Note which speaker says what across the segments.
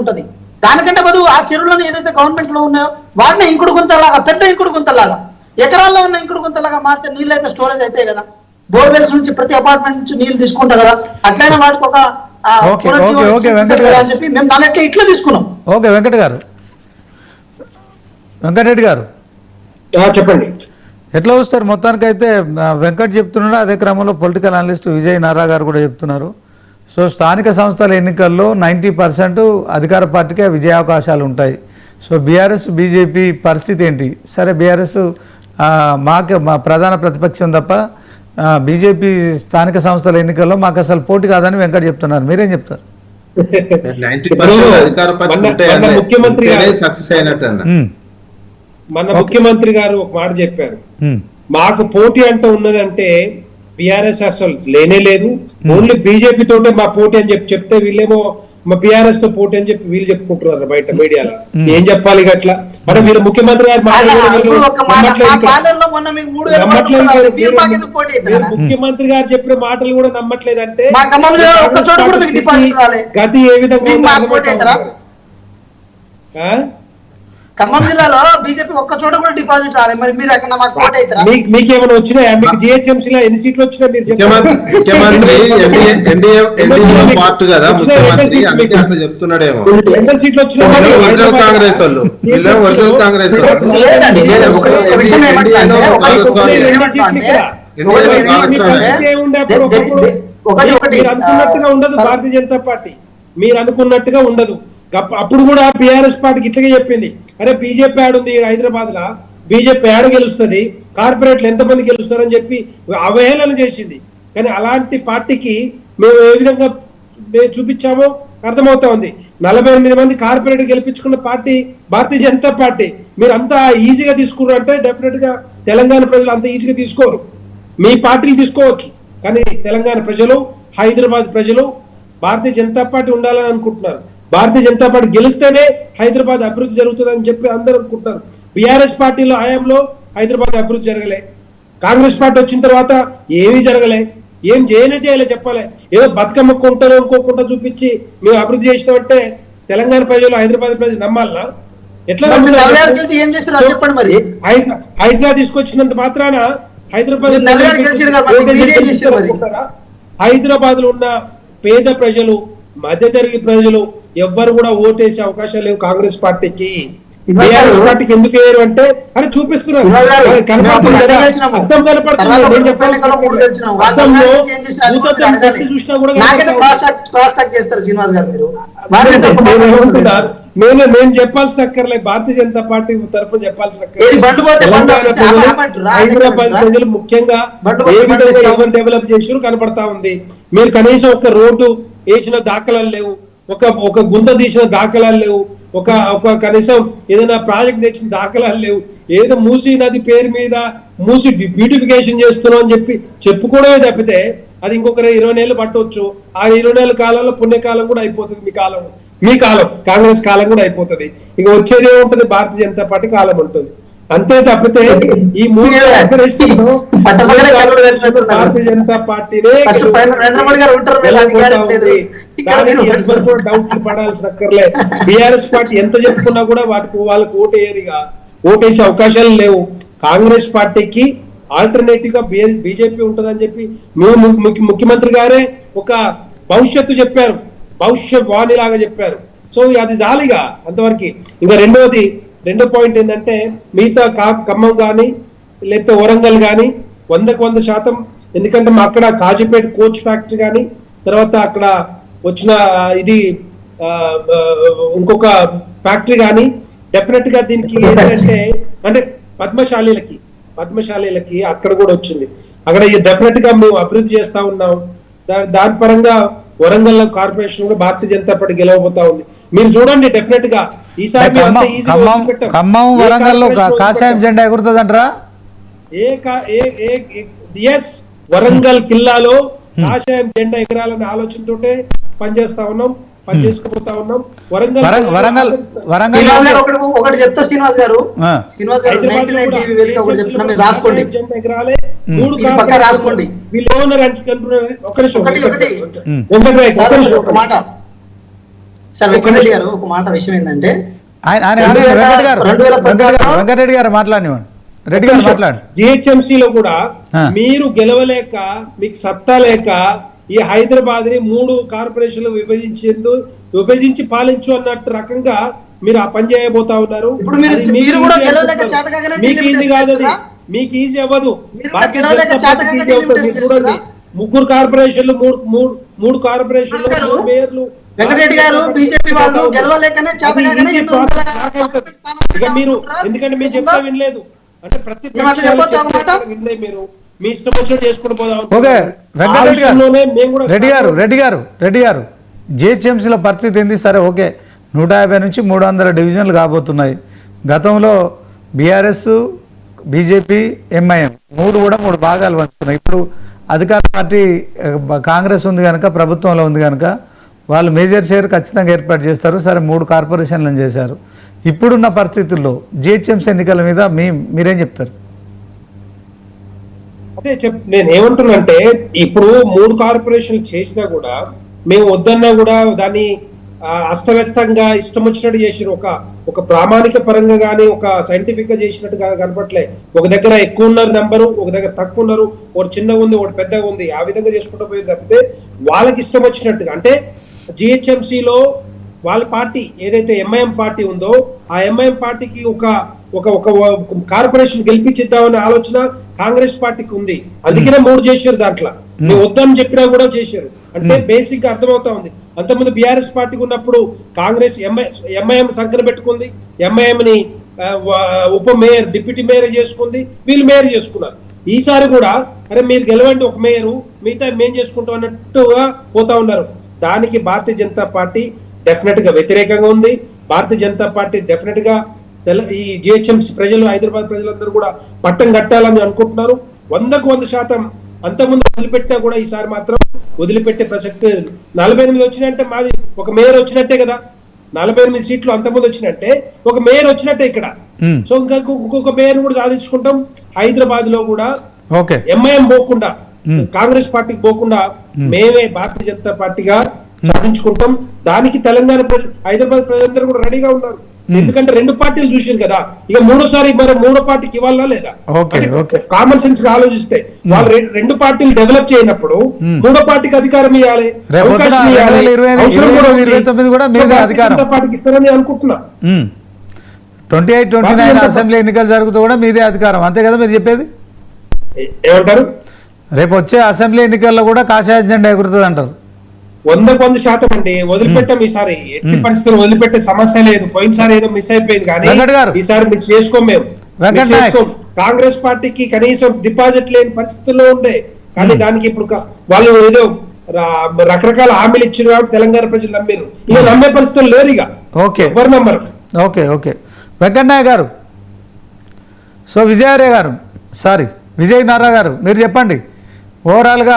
Speaker 1: ఉంటుంది. దానికంటే బదులు ఆ చెరువులను ఏదైతే గవర్నమెంట్ లో ఉన్నాయో వాటిని ఇంకుడు గుంతలాగా, పెద్ద ఇంకుడు గుంతలాగా, ఎకరాల్లో ఉన్న ఇంకుడు గుంతలాగా మారితే నీళ్ళు అయితే స్టోరేజ్ అయితే కదా. బోర్వెల్స్ నుంచి ప్రతి అపార్ట్మెంట్ నుంచి నీళ్లు తీసుకుంటా కదా, అట్లయినా వాటికి ఒక అని చెప్పి మేము దాని ఇట్లా తీసుకున్నాం.
Speaker 2: ఓకే వెంకటరెడ్డి గారు
Speaker 3: చెప్పండి.
Speaker 2: ఎట్లా చూస్తారు? మొత్తానికైతే వెంకట్ చెప్తున్నాడు, అదే క్రమంలో పొలిటికల్ అనలిస్ట్ విజయ్ నారా గారు కూడా చెప్తున్నారు. సో స్థానిక సంస్థల ఎన్నికల్లో 90% అధికార పార్టీకే విజయావకాశాలు ఉంటాయి. సో బీఆర్ఎస్ బీజేపీ పరిస్థితి ఏంటి? సరే బీఆర్ఎస్ మా ప్రధాన ప్రతిపక్షం తప్ప బీజేపీ స్థానిక సంస్థల ఎన్నికల్లో మాకు అసలు పోటీ కాదని వెంకట్ చెప్తున్నారు. మీరేం చెప్తారు?
Speaker 3: మన ముఖ్యమంత్రి గారు ఒక మాట చెప్పారు, మాకు పోటీ అంటూ ఉన్నదంటే బీఆర్ఎస్ అసలు లేనే లేదు, ఓన్లీ బీజేపీ తోటే మా పోటీ అని చెప్తే వీళ్ళేమో మా బీఆర్ఎస్ తో పోటీ అని చెప్పి వీళ్ళు చెప్పుకుంటున్నారు బయట మీడియాలో. ఏం చెప్పాలి అట్లా? మరి మీరు ముఖ్యమంత్రి గారు ముఖ్యమంత్రి గారు చెప్పిన మాటలు కూడా నమ్మట్లేదంటే గతి ఏ విధంగా?
Speaker 1: ఖమ్మం జిల్లాలో బీజేపీ ఒక్క చోట కూడా డిపాజిట్ రాలేదు. మరి మీరు ఎక్కడ మాకు కోట అవుతారా?
Speaker 3: మీకేమైనా వచ్చినాయా? మీకు జిహెచ్ఎంసీలో ఎన్ని సీట్లు వచ్చినా మీరు
Speaker 4: చెప్తున్నాడేమో.
Speaker 3: ఎన్ని సీట్లు వచ్చినా
Speaker 4: కాంగ్రెస్ వాళ్ళు కాంగ్రెస్
Speaker 3: అనుకున్నట్టుగా ఉండదు భారతీయ జనతా పార్టీ, మీరు అనుకున్నట్టుగా ఉండదు. అప్పుడు కూడా బీఆర్ఎస్ పార్టీకి ఇట్లాగే చెప్పింది, అరే బీజేపీ ఆడుంది హైదరాబాద్ లా, బీజేపీ ఆడ గెలుస్తుంది, కార్పొరేట్లు ఎంతమంది గెలుస్తారని చెప్పి అవహేళన చేసింది. కానీ అలాంటి పార్టీకి మేము ఏ విధంగా మేము చూపించామో అర్థమవుతా ఉంది. 48 మంది corporate గెలిపించుకున్న party Bharatiya Janata party. మీరు అంతా ఈజీగా తీసుకున్నారు అంటే డెఫినెట్ గా తెలంగాణ ప్రజలు అంత ఈజీగా తీసుకోరు. మీ పార్టీలు తీసుకోవచ్చు, కానీ తెలంగాణ ప్రజలు, హైదరాబాద్ ప్రజలు భారతీయ జనతా పార్టీ ఉండాలని అనుకుంటున్నారు. భారతీయ జనతా పార్టీ గెలిస్తేనే హైదరాబాద్ అభివృద్ధి జరుగుతుందని చెప్పి అందరూ అనుకుంటున్నారు. బీఆర్ఎస్ పార్టీలో హయాంలో హైదరాబాద్ అభివృద్ధి జరగలే, కాంగ్రెస్ పార్టీ వచ్చిన తర్వాత ఏమీ జరగలే, ఏం చేయలే చెప్పాలి. ఏదో బతుకమ్మ కొంటలో ఇంకోకుండా చూపించి మేము అభివృద్ధి చేసినామంటే తెలంగాణ ప్రజలు, హైదరాబాద్ ప్రజలు నమ్మాలనా? ఎట్లా హైదరాబాద్ తీసుకొచ్చినంత మాత్రాన హైదరాబాద్ లో ఉన్న పేద ప్రజలు, మధ్యతరగతి ప్రజలు ఎవ్వరు కూడా ఓటేసే అవకాశం లేవు కాంగ్రెస్ పార్టీకి. బీఆర్ఎస్ పార్టీకి ఎందుకు వేయరు అంటే అని చూపిస్తున్నారు. నేను చెప్పాల్సిన అక్కర్లే, భారతీయ జనతా పార్టీ తరఫున చెప్పాల్సిన హైదరాబాద్ ప్రజలు ముఖ్యంగా ఏ విధంగా ఎవరు డెవలప్ చేసినా కనపడతా ఉంది. మీరు కనీసం ఒక రోడ్డు వేసిన దాఖలాలు లేవు, ఒక గుంత తీసిన దాఖలాలు లేవు, ఒక కనీసం ఏదైనా ప్రాజెక్ట్ తెచ్చిన దాఖలాలు లేవు. ఏదో మూసీ నది పేరు మీద మూసి బ్యూటిఫికేషన్ చేస్తున్నాం అని చెప్పి చెప్పుకోవడమే తప్పితే అది ఇంకొక 20 నెలలు పట్టవచ్చు. ఆ 20 నెలల కాలంలో పుణ్యకాలం కూడా అయిపోతుంది. మీ కాలం కాంగ్రెస్ కాలం కూడా అయిపోతుంది. ఇక వచ్చేది ఏముంటది? భారతీయ జనతా పార్టీ కాలం ఉంటుంది. అంతే తప్పితే ఈ 3 భారతీయ జనతా పార్టీనే డౌట్లు పడాల్సిన అక్కర్లే. బీఆర్ఎస్ పార్టీ ఎంత చెప్పుకున్నా కూడా వాళ్ళకి ఓటేసే అవకాశాలు లేవు. కాంగ్రెస్ పార్టీకి ఆల్టర్నేటివ్ గా బీజేపీ ఉంటదని చెప్పి ముఖ్యమంత్రి గారే ఒక భవిష్యత్తు చెప్పారు, భవిష్యత్ వాణిలాగా చెప్పారు. సో అది జాలిగా అంతవరకు. ఇంకా రెండో పాయింట్ ఏంటంటే, మిగతా ఖమ్మం కానీ లేకపోతే వరంగల్ కానీ 100% ఎందుకంటే మా అక్కడ కాజీపేట కోచ్ ఫ్యాక్టరీ కానీ, తర్వాత అక్కడ వచ్చిన ఇది ఇంకొక ఫ్యాక్టరీ కానీ డెఫినెట్ గా దీనికి ఏంటంటే అంటే పద్మశాలీలకి అక్కడ కూడా వచ్చింది. అక్కడ డెఫినెట్ గా మేము అభివృద్ధి చేస్తా ఉన్నాం. దాని పరంగా వరంగల్ కార్పొరేషన్ కూడా భారతీయ జనతా పార్టీ గెలవబోతా ఉంది. మీరు చూడండి డెఫినెట్ గా ఈసారి
Speaker 2: ఖమ్మం వరంగల్లో కాషాయం జెండా ఎగురుతుందంటారా?
Speaker 3: వరంగల్ కిల్లాలో కాషాయం జెండా ఎగరాలనే ఆలోచనతోటే పనిచేస్తా ఉన్నాం, పనిచేసుకుపోతా ఉన్నాం.
Speaker 1: ఒకటి చెప్తా శ్రీనివాస్ గారు, రాసుకోండి, రాసుకోండి. సార్ వెంకటరెడ్డి గారు ఒక మాట విషయం ఏంటంటే
Speaker 2: ఆయన
Speaker 1: 2016
Speaker 2: వెంకటరెడ్డి గారు మాట్లాడినివ్వండి. రెడ్డి గారు మాట్లాడు.
Speaker 3: GHMC లో కూడా మీరు గెలవలేక మీకు సత్తా లేక ఈ హైదరాబాద్ ని 3 కార్పొరేషన్లు విభజించి పాలించు అన్నట్టు రకంగా మీరు ఆ పని చేయబోతా ఉన్నారు.
Speaker 1: ఇప్పుడు మీరు కూడా గెలవలేక చేతకాకనే
Speaker 3: మీకు ఈజీ కాదు అది, మీకు ఈజీ అవ్వదు. చూడండి 3 కార్పొరేషన్లు 3 కార్పొరేషన్లు 3 మేయర్లు.
Speaker 1: వెంకటరెడ్డి గారు బీజేపీ వాళ్ళు గెలవలేకనే చేతకాకనే
Speaker 3: ఇక మీరు ఎందుకంటే మీరు చెప్తా వినలేదు అంటే ప్రతి వినలేదు మీరు మీ ఇష్టం వచ్చినట్టు చేసుకుని పోదాం.
Speaker 2: ఓకే వెంకటరెడ్డి గారు రెడ్డి గారు జిహెచ్ఎంసీల పరిస్థితి ఏంది? సరే ఓకే 150 నుంచి 300 డివిజన్లు కాబోతున్నాయి. గతంలో బీఆర్ఎస్, బీజేపీ, ఎంఐఎం 3 కూడా 3 భాగాలు పంచుతున్నాయి. ఇప్పుడు అధికార పార్టీ కాంగ్రెస్ ఉంది కనుక, ప్రభుత్వంలో ఉంది కనుక వాళ్ళు మేజర్ షేర్ ఖచ్చితంగా ఏర్పాటు చేస్తారు. సరే 3 కార్పొరేషన్లను చేశారు. ఇప్పుడున్న పరిస్థితుల్లో జిహెచ్ఎంసీ ఎన్నికల మీద మీరేం చెప్తారు?
Speaker 3: అదే నేను ఏమంటున్నానంటే ఇప్పుడు 3 కార్పొరేషన్లు చేసినా కూడా మేము వద్దన్నా కూడా దాన్ని అస్తవ్యస్తంగా ఇష్టం వచ్చినట్టు చేసిరు. ఒక ప్రామాణిక పరంగా కానీ ఒక సైంటిఫిక్ గా చేసినట్టు కనపట్లే. ఒక దగ్గర ఎక్కువ ఉన్నారు నెంబరు, ఒక దగ్గర తక్కువ ఉన్నారు, ఒకటి చిన్నగా ఉంది, ఒకటి పెద్దగా ఉంది. ఆ విధంగా చేసుకుంటూ పోయింది తప్పితే వాళ్ళకి ఇష్టం వచ్చినట్టుగా అంటే జిహెచ్ఎంసీలో వాళ్ళ పార్టీ ఏదైతే ఎంఐఎం పార్టీ ఉందో ఆ ఎంఐఎం పార్టీకి ఒక కార్పొరేషన్ గెలిపించిద్దామనే ఆలోచన కాంగ్రెస్ పార్టీకి ఉంది. అందుకనే 3 చేశారు. దాంట్లో మేము వద్దని చెప్పినా కూడా చేశారు. అంటే బేసిక్ గా అర్థమవుతా ఉంది. అంతకుముందు బీఆర్ఎస్ పార్టీకి ఉన్నప్పుడు కాంగ్రెస్ ఎంఐఎం సంఖ్యను పెట్టుకుంది, ఎంఐఎం ని ఉప మేయర్ డిప్యూటీ మేయర్ చేసుకుంది, వీళ్ళు మేయర్ చేసుకున్నారు. ఈసారి కూడా అరే మీరు గెలవండి ఒక మేయరు, మిగతా మేం చేసుకుంటాం అన్నట్టుగా పోతా ఉన్నారు. దానికి భారతీయ జనతా పార్టీ డెఫినెట్ గా వ్యతిరేకంగా ఉంది. భారతీయ జనతా పార్టీ డెఫినెట్ గా ఈ జిహెచ్ఎంసీ ప్రజలు, హైదరాబాద్ ప్రజలందరూ కూడా పట్టం కట్టాలని అనుకుంటున్నారు. 100కు 100%. అంతకుముందు వదిలిపెట్టినా కూడా ఈసారి మాత్రం వదిలిపెట్టే ప్రసక్తి. 48 వచ్చినట్టే మాది ఒక మేయర్ వచ్చినట్టే కదా. 48 సీట్లు అంతకుముందు వచ్చినట్టే ఒక మేయర్ వచ్చినట్టే ఇక్కడ. సో ఇంకా ఇంకొక మేయర్ కూడా సాధించుకుంటాం. హైదరాబాద్ లో కూడా ఎంఐఎం పోకుండా, కాంగ్రెస్ పార్టీకి పోకుండా మేమే భారతీయ జనతా పార్టీగా సాధించుకుంటాం. దానికి తెలంగాణ హైదరాబాద్ ప్రజలందరూ కూడా రెడీగా ఉన్నారు. ఎందుకంటే 2 పార్టీలు చూసారు కదా. ఇక 3వ మరి 3వ పార్టీకి ఇవ్వాలా లేదా? కామన్ సెన్స్ గా ఆలోచిస్తే వాళ్ళు 2 పార్టీలు డెవలప్ చేయనప్పుడు 3వ పార్టీకి అధికారం ఇవ్వాలి, పార్టీకి ఇస్తారని అనుకుంటున్నా.
Speaker 2: 28-29 అసెంబ్లీ ఎన్నికలు జరుగుతూ కూడా మీదే అధికారం, అంతే కదా మీరు చెప్పేది?
Speaker 3: ఏమంటారు?
Speaker 2: రేపు వచ్చే అసెంబ్లీ ఎన్నికల్లో కూడా కాషాయ జెండా ఎగురుతుంది అంటారు.
Speaker 3: 100% అండి. వదిలిపెట్టాం ఈసారి. ఎట్టి పరిస్థితులు వదిలిపెట్టే సమస్య లేదు. పోయినసారి ఏదో మిస్ అయిపోయింది కానీ ఈసారి మిస్ చేసుకోం మేము. కాంగ్రెస్ పార్టీకి కనీసం డిపాజిట్ లేని పరిస్థితుల్లో ఉండే, కానీ దానికి ఇప్పుడు వాళ్ళు ఏదో రకరకాల హామీలు ఇచ్చారు కాబట్టి తెలంగాణ ప్రజలు నమ్మారు. ఇక నమ్మే పరిస్థితులు లేరు. ఇక ఎవరు నమ్మరు.
Speaker 2: ఓకే వెంకటనాయ గారు, సో విజయ్ నారా గారు మీరు చెప్పండి. ఓవరాల్గా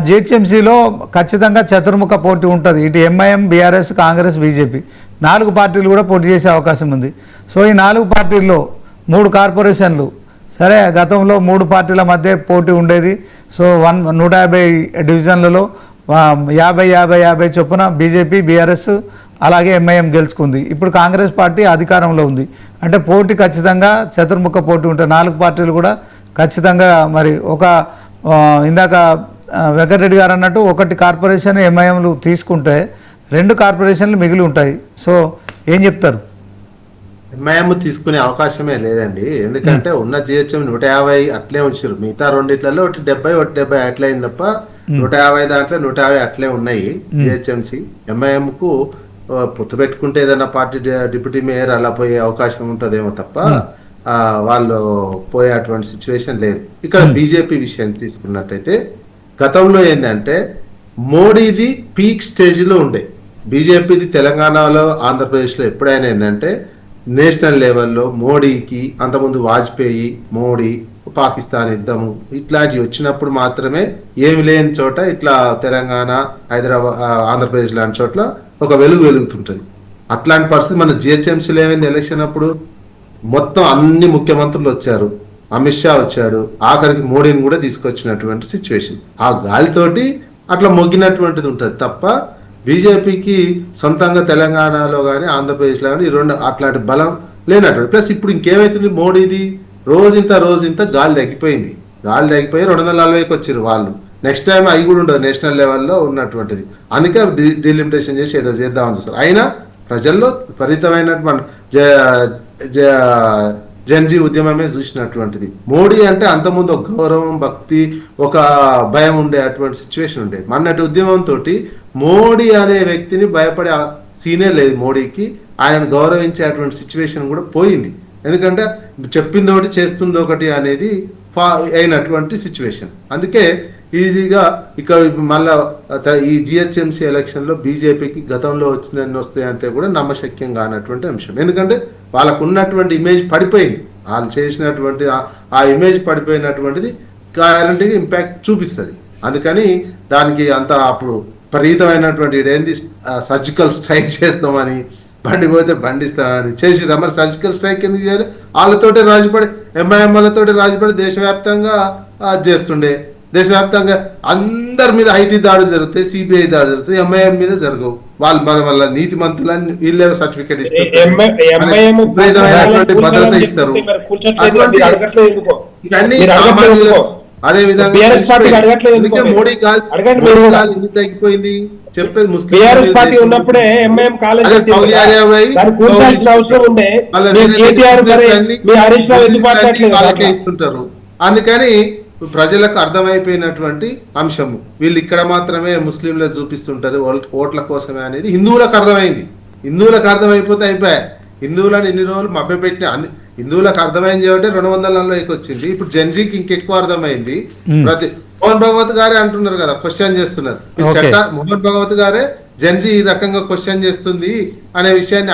Speaker 2: జిహెచ్ఎంసీలో ఖచ్చితంగా చతుర్ముఖ పోటీ ఉంటుంది. ఇటు ఎంఐఎం, బీఆర్ఎస్, కాంగ్రెస్, బీజేపీ 4 పార్టీలు కూడా పోటీ చేసే అవకాశం ఉంది. సో ఈ 4 పార్టీల్లో 3 కార్పొరేషన్లు, సరే గతంలో 3 పార్టీల మధ్య పోటీ ఉండేది. సో 150 డివిజన్లలో 50-50 చొప్పున బీజేపీ, బీఆర్ఎస్ అలాగే ఎంఐఎం గెలుచుకుంది. ఇప్పుడు కాంగ్రెస్ పార్టీ అధికారంలో ఉంది. అంటే పోటీ ఖచ్చితంగా చతుర్ముఖ పోటీ ఉంటాయి. 4 పార్టీలు కూడా ఖచ్చితంగా మరి ఇందాక వెంకటరెడ్డి గారు అన్నట్టు 1 కార్పొరేషన్ ఎంఐఎంలు తీసుకుంటే 2 కార్పొరేషన్లు మిగిలి ఉంటాయి. సో ఏం చెప్తారు?
Speaker 4: ఎంఐఎం తీసుకునే అవకాశమే లేదండి. ఎందుకంటే ఉన్న జిహెచ్ఎం 150 అట్లే ఉంచారు. మిగతా రెండిట్లలో 70 అట్లే అయింది తప్ప 150 దాంట్లో 150 అట్లే ఉన్నాయి జిహెచ్ఎంసీ. ఎంఐఎం కు పొత్తు పెట్టుకుంటే ఏదైనా పార్టీ డిప్యూటీ మేయర్ అలా పోయే అవకాశం ఉంటుందేమో తప్ప వాళ్ళు పోయేటువంటి సిచ్యువేషన్ లేదు. ఇక్కడ బీజేపీ విషయం తీసుకున్నట్టయితే గతంలో ఏంటంటే మోడీది పీక్ స్టేజ్లో ఉండే, బీజేపీది తెలంగాణలో, ఆంధ్రప్రదేశ్లో ఎప్పుడైనా ఏంటంటే నేషనల్ లెవెల్లో మోడీకి, అంతకుముందు వాజ్పేయి, మోడీ, పాకిస్తాన్ యుద్ధము ఇట్లాంటివి వచ్చినప్పుడు మాత్రమే ఏమి లేని చోట ఇట్లా తెలంగాణ, హైదరాబాద్, ఆంధ్రప్రదేశ్ లాంటి చోట్ల ఒక వెలుగుతుంటుంది. అట్లాంటి పరిస్థితి మన జిహెచ్ఎంసీలో ఏమైంది? ఎలక్షన్ అప్పుడు మొత్తం అన్ని ముఖ్యమంత్రులు వచ్చారు, అమిత్ షా వచ్చాడు, ఆఖరికి మోడీని కూడా తీసుకొచ్చినటువంటి సిచ్యువేషన్. ఆ గాలితోటి అట్లా మొగ్గినటువంటిది ఉంటుంది తప్ప బీజేపీకి సొంతంగా తెలంగాణలో కానీ ఆంధ్రప్రదేశ్లో కానీ ఈ రెండు అట్లాంటి బలం లేనటువంటి. ప్లస్ ఇప్పుడు ఇంకేమైతుంది, మోడీది రోజంత గాలి తగ్గిపోయింది. గాలి తగ్గిపోయి 240కి వచ్చారు వాళ్ళు. నెక్స్ట్ టైం అవి కూడా ఉండదు నేషనల్ లెవెల్లో ఉన్నటువంటిది. అందుకే డిలిమిటేషన్ చేసి ఏదో చేద్దామని చూస్తారు. అయినా ప్రజల్లో విపరీతమైనటువంటి జన్జీ ఉద్యమమే చూసినటువంటిది. మోడీ అంటే అంతకుముందు ఒక గౌరవం, భక్తి, ఒక భయం ఉండే అటువంటి సిచ్యువేషన్ ఉండేది. మొన్నటి ఉద్యమంతో మోడీ అనే వ్యక్తిని భయపడే సీనే లేదు మోడీకి. ఆయనను గౌరవించేటువంటి సిచ్యువేషన్ కూడా పోయింది. ఎందుకంటే చెప్పింది ఒకటి చేస్తుంది ఒకటి అనేది అయినటువంటి సిచ్యువేషన్. అందుకే ఈజీగా ఇక్కడ మళ్ళా ఈ జిహెచ్ఎంసీ ఎలక్షన్లో బీజేపీకి గతంలో వచ్చినన్ని వస్తాయి అంటే కూడా నమ్మశక్యం కానటువంటి అంశం. ఎందుకంటే వాళ్ళకు ఉన్నటువంటి ఇమేజ్ పడిపోయింది. వాళ్ళు చేసినటువంటి ఆ ఇమేజ్ పడిపోయినటువంటిది గ్యారంటీగా ఇంపాక్ట్ చూపిస్తుంది. అందుకని దానికి అంత అప్పుడు విపరీతమైనటువంటి ఏంది సర్జికల్ స్ట్రైక్ చేస్తామని, బండి పోతే బండిస్తామని చేసి మరి సర్జికల్ స్ట్రైక్ ఎందుకు చేయాలి? వాళ్ళతోటే రాజుపడి ఎంఐఎంలతోటి రాజుపడి దేశవ్యాప్తంగా చేస్తుండే. దేశవ్యాప్తంగా అందరి మీద ఐటీ దాడులు జరుగుతాయి, సిబిఐ దాడులు జరుగుతాయి, ఎంఐఎం మీద జరగవు. వాళ్ళు వల్ల నీతి మంత్రులని వీళ్ళే సర్టిఫికేట్ ఇస్తారు, భద్రత ఇస్తారు. ఇవన్నీ అదే విధంగా మోడీ గాలి తగ్గిపోయింది చెప్పేది
Speaker 3: ముస్లిం పార్టీ ఉన్నప్పుడే ఎంఐఎం కాలేజ్
Speaker 4: ఇస్తుంటారు. అందుకని ప్రజలకు అర్థమైపోయినటువంటి అంశము వీళ్ళు ఇక్కడ మాత్రమే ముస్లింలు చూపిస్తుంటారు ఓట్ల కోసమే అనేది హిందువులకు అర్థమైంది. హిందువులకు అర్థమైపోతే అయిపోయా. హిందువులను ఇన్ని రోజులు మభ్యపెట్టిన హిందువులకు అర్థమైంది కాబట్టి 240కి వచ్చింది. ఇప్పుడు జన్జీకి ఇంకెక్కువ అర్థమైంది. ప్రతి మోహన్ భగవత్ గారే అంటున్నారు కదా, క్వశ్చన్ చేస్తున్నారు. మోహన్ భగవత్ గారే జన్జీ ఈ రకంగా క్వశ్చన్ చేస్తుంది అనే విషయాన్ని